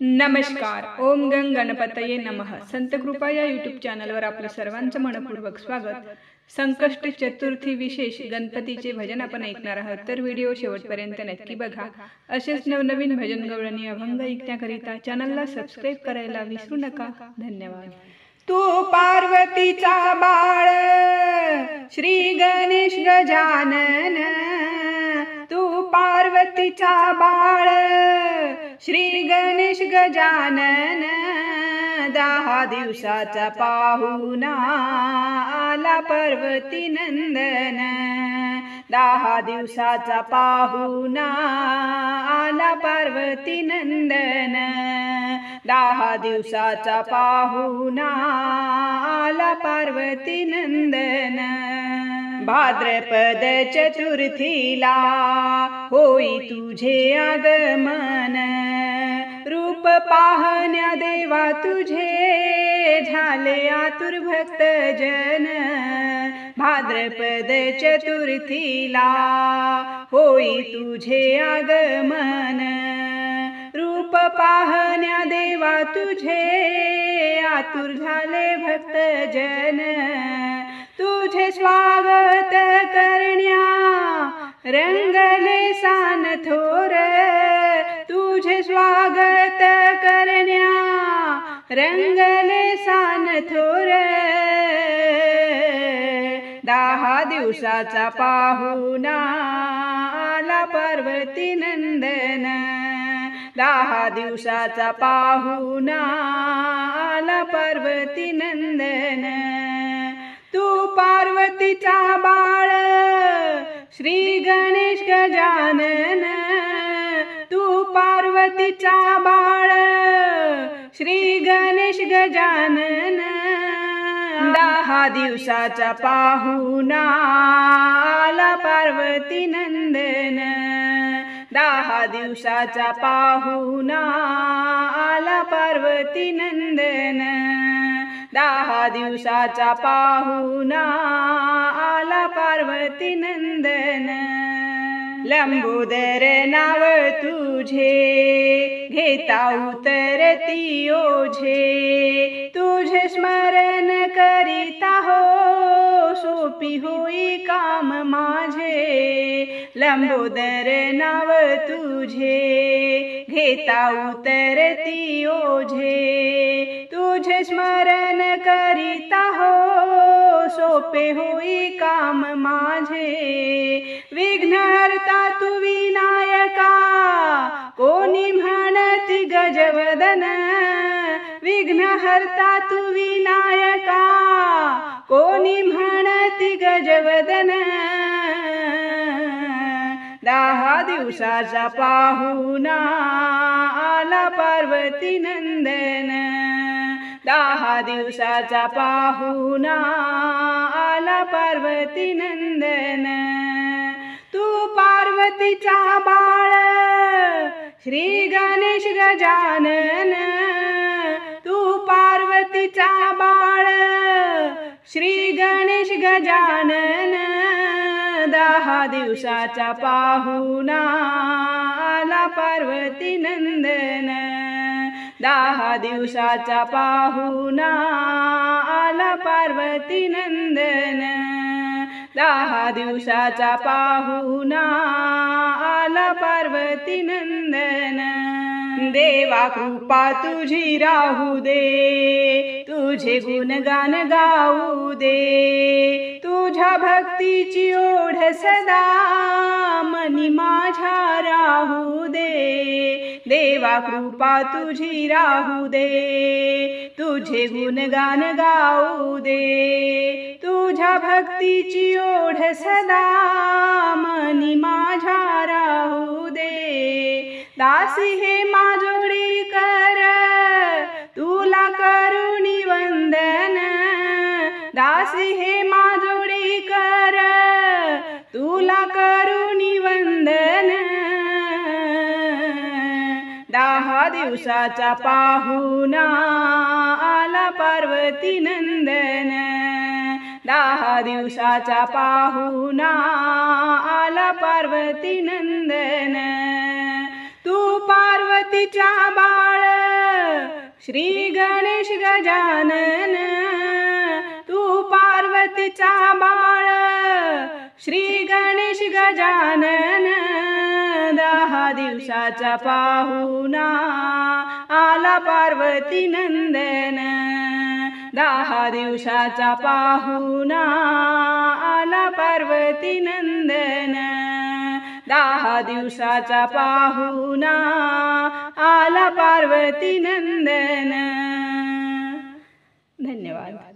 नमस्कार. ओम गंग गणपतये नमः. संत कृपा या यूट्यूब चॅनलवर आपलं सर्वांचं मनपूर्वक स्वागत. संकष्ट चतुर्थी विशेष गणपतीचे भजन आपण ऐकणार आहोत, तर व्हिडिओ शेवटपर्यंत नक्की बघा. असेच नवनवीन भजन गवळणी अभंग ऐकण्याकरिता चॅनलला सबस्क्राईब करायला विसरू नका. धन्यवाद. तू पार्वतीचा बाळ श्री गणेश गजानन, तू पार्वतीचा बाळ श्री गणेश गजानन, 10 दिवसाचा पाहुणा आला पार्वती नंदन, 10 दिवसाचा पाहुणा आला पार्वती नंदन, 10 दिवसाचा पाहुणा आला पार्वती नंदन. भाद्रपद चतुर्थीला होई तुझे आगमन, रूप पाहण्या देवा तुझे झाले आतुर भक्त जन. भाद्रपद चतुर्थीला होई तुझे आगमन, रूप पाहण्या देवा तुझे आतुर झाले भक्त जन. तुझे स्वागत करण्या रंगले सान थोर, तुझे स्वागत करण्या रंगले सान थोर. 10 दिवसाचा पाहुणा आला पार्वती नंदन, 10 दिवसाचा पाहुणा आला पार्वती नंदन. तू पार्वतीचा बाळ श्री गणेश गजानन, तू पार्वतीचा बाळ श्री गणेश गजानन, 10 दिवसाचा पाहुणा आला पार्वती नंदन, 10 दिवसाचा पाहुणा आला पार्वती नंदन, 10 दिवसाचा पाहुणा आला पार्वती नंदन. लंबोदर नाव तुझे घेता उतरती ओझे, तुझे स्मरण करीता हो सोपी होई काम माझे. लंबोदर नाव तुझे घेता उतरती ओझे, तुझे स्मरण करीता हो सोपे होई काम माझे. विघ्नहर्ता तू विनायका कोणी म्हणती गजवदन, विघ्नहर्ता तू विनायका कोणी म्हणती गजवदन. 10 दिवसाचा पाहुणा आला पार्वती नंदन, 10 दिवसाचा पाहुणा आला पार्वती नंदन. तू पार्वतीचा बाळ श्री गणेश गजानन, तू पार्वतीचा बाळ श्री गणेश गजानन, 10 दिवसाचा पाहुणा आला पार्वती नंदन, 10 दिवसाचा पाहुणा आला पार्वती नंदन, 10 दिवसाचा पाहुणा आला पार्वती नंदन. देवा कृपा तुझी राहू दे, तुझे गुणगान गाऊ दे, तुझ्या भक्तीची ओढ सदा मनी माझ्या राहू दे. देवा कृपा तुझी राहू दे, तुझे गुणगान गाऊ दे, तुझ्या भक्तीची ओढ सदा मनी माझ्या राहू दे. दासी हे माजोडी कर तुला करुणी वंदन, दासी हे माजोडी कर तुला करुणी वंदन. 10 दिवसाचा पाहुणा आला पार्वती नंदन, 10 दिवसाचा पाहुणा आला पार्वती नंदन. तू पार्वतीचा बाळ श्री गणेश गजानन तू पार्वतीचा बाळ, श्री गणेश गजानन 10 दिवसाचा पाहुणा आला पार्वती नंदन, 10 दिवसाचा पाहुणा आला पार्वती नंदन, 10 दिवसाचा पाहुणा आला पार्वती नंदन. धन्यवाद.